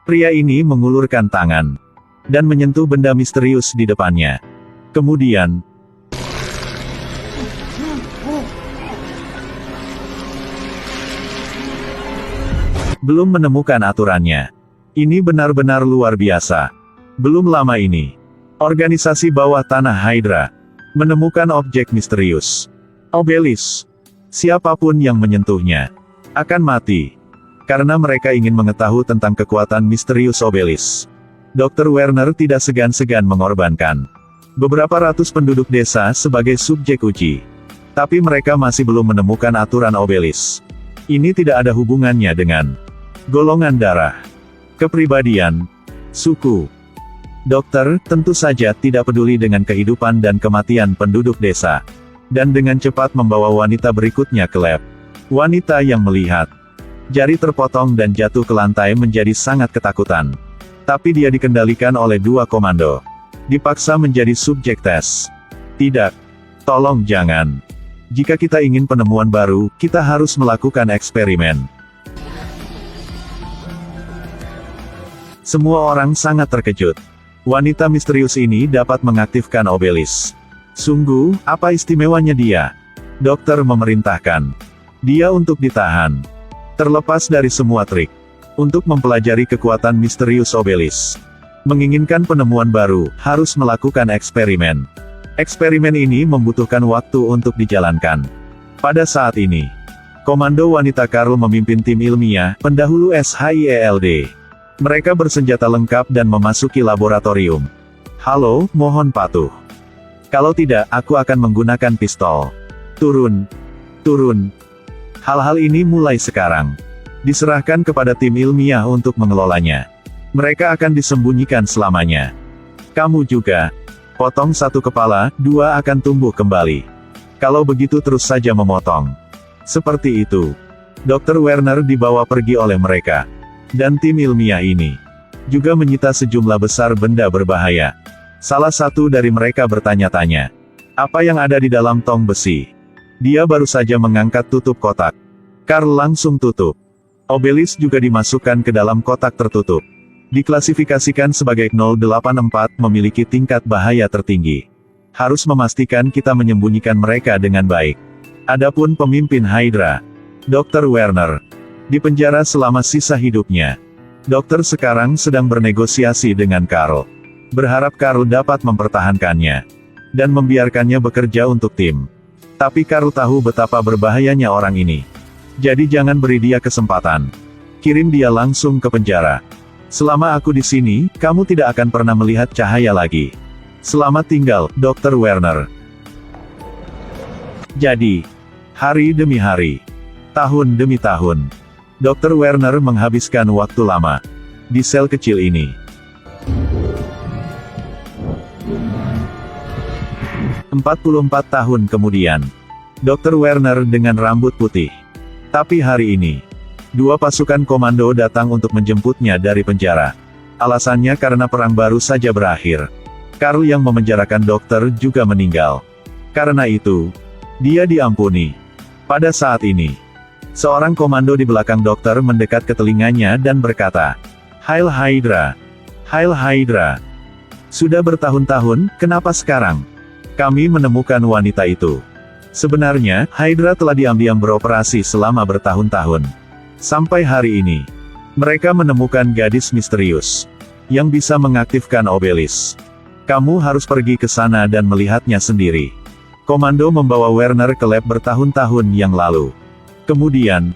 Pria ini mengulurkan tangan dan menyentuh benda misterius di depannya. Kemudian, belum menemukan aturannya. Ini benar-benar luar biasa. Belum lama ini, organisasi bawah tanah Hydra menemukan objek misterius. Obelisk. Siapapun yang menyentuhnya akan mati. Karena mereka ingin mengetahui tentang kekuatan misterius Obelisk. Dr. Werner tidak segan-segan mengorbankan beberapa ratus penduduk desa sebagai subjek uji. Tapi mereka masih belum menemukan aturan Obelisk. Ini tidak ada hubungannya dengan golongan darah, kepribadian, suku. Dokter, tentu saja tidak peduli dengan kehidupan dan kematian penduduk desa. Dan dengan cepat membawa wanita berikutnya ke lab. Wanita yang melihat jari terpotong dan jatuh ke lantai menjadi sangat ketakutan. Tapi dia dikendalikan oleh dua komando. Dipaksa menjadi subjek tes. Tidak. Tolong jangan. Jika kita ingin penemuan baru, kita harus melakukan eksperimen. Semua orang sangat terkejut. Wanita misterius ini dapat mengaktifkan Obelisk. Sungguh, apa istimewanya dia? Dokter memerintahkan dia untuk ditahan. Terlepas dari semua trik. Untuk mempelajari kekuatan misterius Obelisk. Menginginkan penemuan baru, harus melakukan eksperimen. Eksperimen ini membutuhkan waktu untuk dijalankan. Pada saat ini, Komando Wanita Karl memimpin tim ilmiah, pendahulu SHIELD. Mereka bersenjata lengkap dan memasuki laboratorium. Halo, mohon patuh. Kalau tidak, aku akan menggunakan pistol. Turun. Turun. Hal-hal ini mulai sekarang. Diserahkan kepada tim ilmiah untuk mengelolanya. Mereka akan disembunyikan selamanya. Kamu juga. Potong satu kepala, dua akan tumbuh kembali. Kalau begitu terus saja memotong. Seperti itu. Dr. Werner dibawa pergi oleh mereka. Dan tim ilmiah ini juga menyita sejumlah besar benda berbahaya. Salah satu dari mereka bertanya-tanya, apa yang ada di dalam tong besi? Dia baru saja mengangkat tutup kotak. Karl langsung tutup. Obelisk juga dimasukkan ke dalam kotak tertutup. Diklasifikasikan sebagai 084, memiliki tingkat bahaya tertinggi. Harus memastikan kita menyembunyikan mereka dengan baik. Adapun pemimpin Hydra, Dr. Werner, dipenjara selama sisa hidupnya. Dokter sekarang sedang bernegosiasi dengan Karl. Berharap Karl dapat mempertahankannya. Dan membiarkannya bekerja untuk tim. Tapi Karl tahu betapa berbahayanya orang ini. Jadi jangan beri dia kesempatan. Kirim dia langsung ke penjara. Selama aku di sini, kamu tidak akan pernah melihat cahaya lagi. Selamat tinggal, Dr. Werner. Jadi, hari demi hari, tahun demi tahun, Dr. Werner menghabiskan waktu lama di sel kecil ini. 44 tahun kemudian, Dr. Werner dengan rambut putih. Tapi hari ini, dua pasukan komando datang untuk menjemputnya dari penjara. Alasannya karena perang baru saja berakhir. Karl yang memenjarakan dokter juga meninggal. Karena itu, dia diampuni. Pada saat ini, seorang komando di belakang dokter mendekat ke telinganya dan berkata, Heil Hydra! Heil Hydra! Sudah bertahun-tahun, kenapa sekarang? Kami menemukan wanita itu. Sebenarnya, Hydra telah diam-diam beroperasi selama bertahun-tahun. Sampai hari ini, mereka menemukan gadis misterius yang bisa mengaktifkan Obelisk. Kamu harus pergi ke sana dan melihatnya sendiri. Komando membawa Werner ke lab bertahun-tahun yang lalu. Kemudian,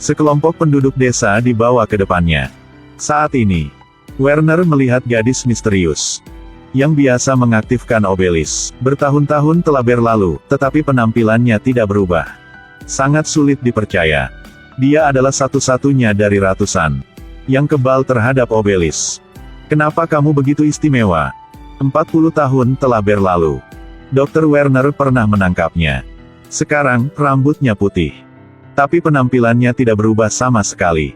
sekelompok penduduk desa dibawa ke depannya. Saat ini, Werner melihat gadis misterius yang biasa mengaktifkan Obelisk. Bertahun-tahun telah berlalu, tetapi penampilannya tidak berubah. Sangat sulit dipercaya. Dia adalah satu-satunya dari ratusan yang kebal terhadap Obelisk. Kenapa kamu begitu istimewa? 40 tahun telah berlalu. Dr. Werner pernah menangkapnya. Sekarang, rambutnya putih. Tapi penampilannya tidak berubah sama sekali.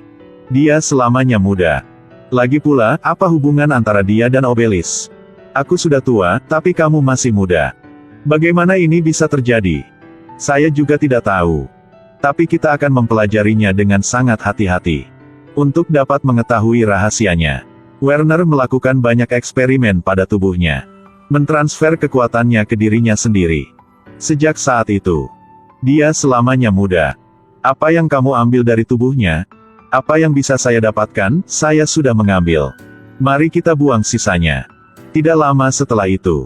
Dia selamanya muda. Lagi pula, apa hubungan antara dia dan Obelisk? Aku sudah tua, tapi kamu masih muda. Bagaimana ini bisa terjadi? Saya juga tidak tahu. Tapi kita akan mempelajarinya dengan sangat hati-hati. Untuk dapat mengetahui rahasianya, Werner melakukan banyak eksperimen pada tubuhnya. Mentransfer kekuatannya ke dirinya sendiri. Sejak saat itu, dia selamanya muda. Apa yang kamu ambil dari tubuhnya? Apa yang bisa saya dapatkan? Saya sudah mengambil. Mari kita buang sisanya. Tidak lama setelah itu,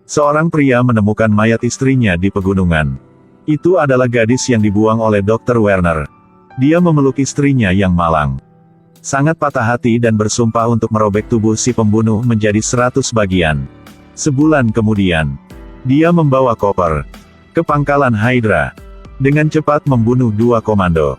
seorang pria menemukan mayat istrinya di pegunungan. Itu adalah gadis yang dibuang oleh Dr. Werner. Dia memeluk istrinya yang malang. Sangat patah hati dan bersumpah untuk merobek tubuh si pembunuh menjadi 100 bagian. Sebulan kemudian, dia membawa koper ke pangkalan Hydra. Dengan cepat membunuh 2 komando.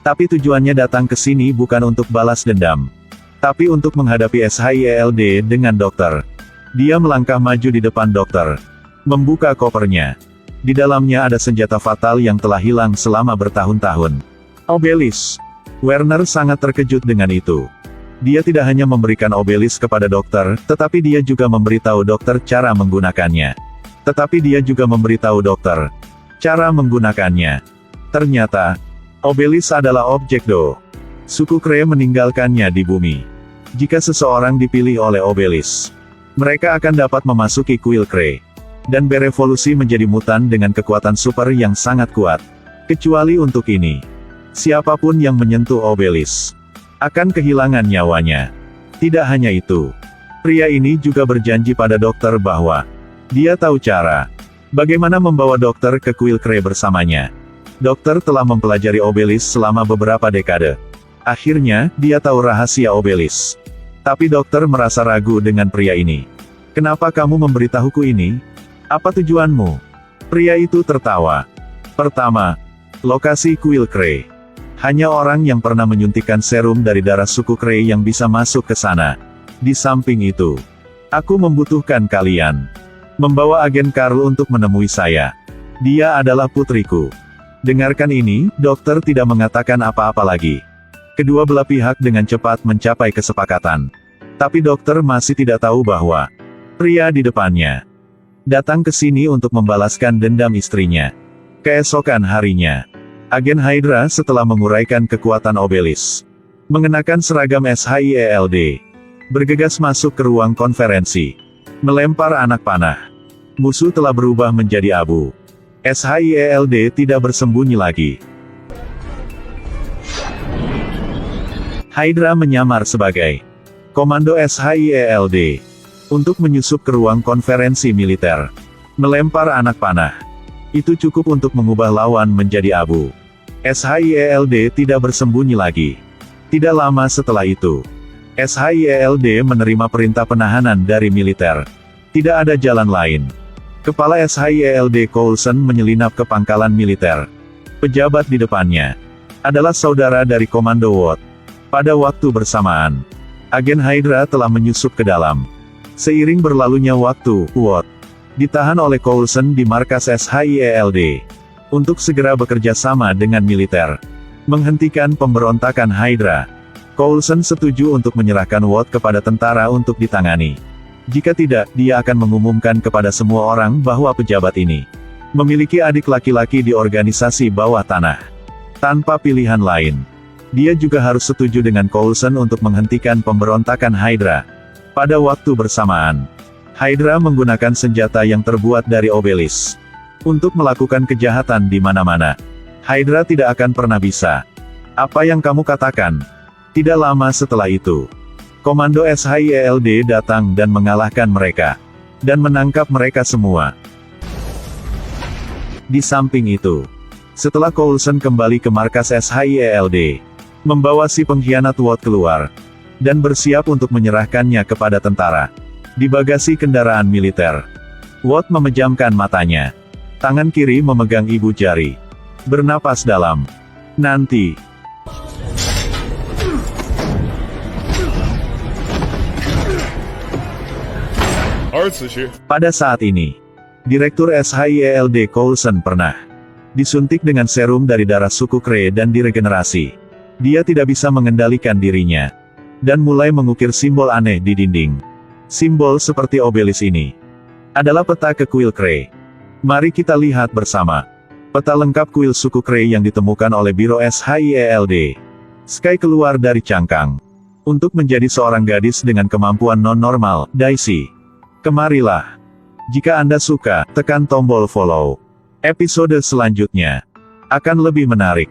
Tapi tujuannya datang ke sini bukan untuk balas dendam, tapi untuk menghadapi SHIELD dengan dokter. Dia melangkah maju di depan dokter, membuka kopernya. Di dalamnya ada senjata fatal yang telah hilang selama bertahun-tahun. Obelis. Werner sangat terkejut dengan itu. Dia tidak hanya memberikan obelis kepada dokter, tetapi dia juga memberitahu dokter cara menggunakannya. Cara menggunakannya. Ternyata, obelis adalah objek Do. Suku Kree meninggalkannya di bumi. Jika seseorang dipilih oleh obelis, mereka akan dapat memasuki kuil Kree dan berevolusi menjadi mutan dengan kekuatan super yang sangat kuat. Kecuali untuk ini, siapapun yang menyentuh obelis akan kehilangan nyawanya. Tidak hanya itu, pria ini juga berjanji pada dokter bahwa dia tahu cara bagaimana membawa dokter ke kuil Kree bersamanya. Dokter telah mempelajari obelis selama beberapa dekade. Akhirnya, dia tahu rahasia obelis. Tapi dokter merasa ragu dengan pria ini. Kenapa kamu memberitahuku ini? Apa tujuanmu? Pria itu tertawa. Pertama, lokasi kuil Kree. Hanya orang yang pernah menyuntikkan serum dari darah suku Kree yang bisa masuk ke sana. Di samping itu, aku membutuhkan kalian membawa agen Karl untuk menemui saya. Dia adalah putriku. Dengarkan ini, dokter tidak mengatakan apa-apa lagi. Kedua belah pihak dengan cepat mencapai kesepakatan. Tapi dokter masih tidak tahu bahwa pria di depannya datang ke sini untuk membalaskan dendam istrinya. Keesokan harinya, agen Hydra setelah menguraikan kekuatan obelis, mengenakan seragam SHIELD, bergegas masuk ke ruang konferensi, melempar anak panah. Musuh telah berubah menjadi abu. SHIELD tidak bersembunyi lagi. Hydra menyamar sebagai komando SHIELD untuk menyusup ke ruang konferensi militer, melempar anak panah. Itu cukup untuk mengubah lawan menjadi abu. SHIELD tidak bersembunyi lagi. Tidak lama setelah itu, SHIELD menerima perintah penahanan dari militer. Tidak ada jalan lain. Kepala SHIELD Coulson menyelinap ke pangkalan militer. Pejabat di depannya adalah saudara dari Komando Watt. Pada waktu bersamaan, agen Hydra telah menyusup ke dalam. Seiring berlalunya waktu, Watt ditahan oleh Coulson di markas SHIELD untuk segera bekerja sama dengan militer, menghentikan pemberontakan Hydra. Coulson setuju untuk menyerahkan Watt kepada tentara untuk ditangani. Jika tidak, dia akan mengumumkan kepada semua orang bahwa pejabat ini memiliki adik laki-laki di organisasi bawah tanah. Tanpa pilihan lain, dia juga harus setuju dengan Coulson untuk menghentikan pemberontakan Hydra. Pada waktu bersamaan, Hydra menggunakan senjata yang terbuat dari obelis untuk melakukan kejahatan di mana-mana. Hydra tidak akan pernah bisa. Apa yang kamu katakan? Tidak lama setelah itu, Komando SHIELD datang dan mengalahkan mereka, dan menangkap mereka semua. Di samping itu, setelah Coulson kembali ke markas SHIELD, membawa si pengkhianat Watt keluar, dan bersiap untuk menyerahkannya kepada tentara. Di bagasi kendaraan militer, Watt memejamkan matanya. Tangan kiri memegang ibu jari. Bernapas dalam. Nanti. Pada saat ini, Direktur SHIELD Coulson pernah disuntik dengan serum dari darah suku Kree dan diregenerasi. Dia tidak bisa mengendalikan dirinya, dan mulai mengukir simbol aneh di dinding. Simbol seperti obelis ini adalah peta ke kuil Kree. Mari kita lihat bersama. Peta lengkap kuil suku Krei yang ditemukan oleh Biro SHIELD. Sky keluar dari cangkang. Untuk menjadi seorang gadis dengan kemampuan non-normal, Daisy. Kemarilah. Jika Anda suka, tekan tombol follow. Episode selanjutnya akan lebih menarik.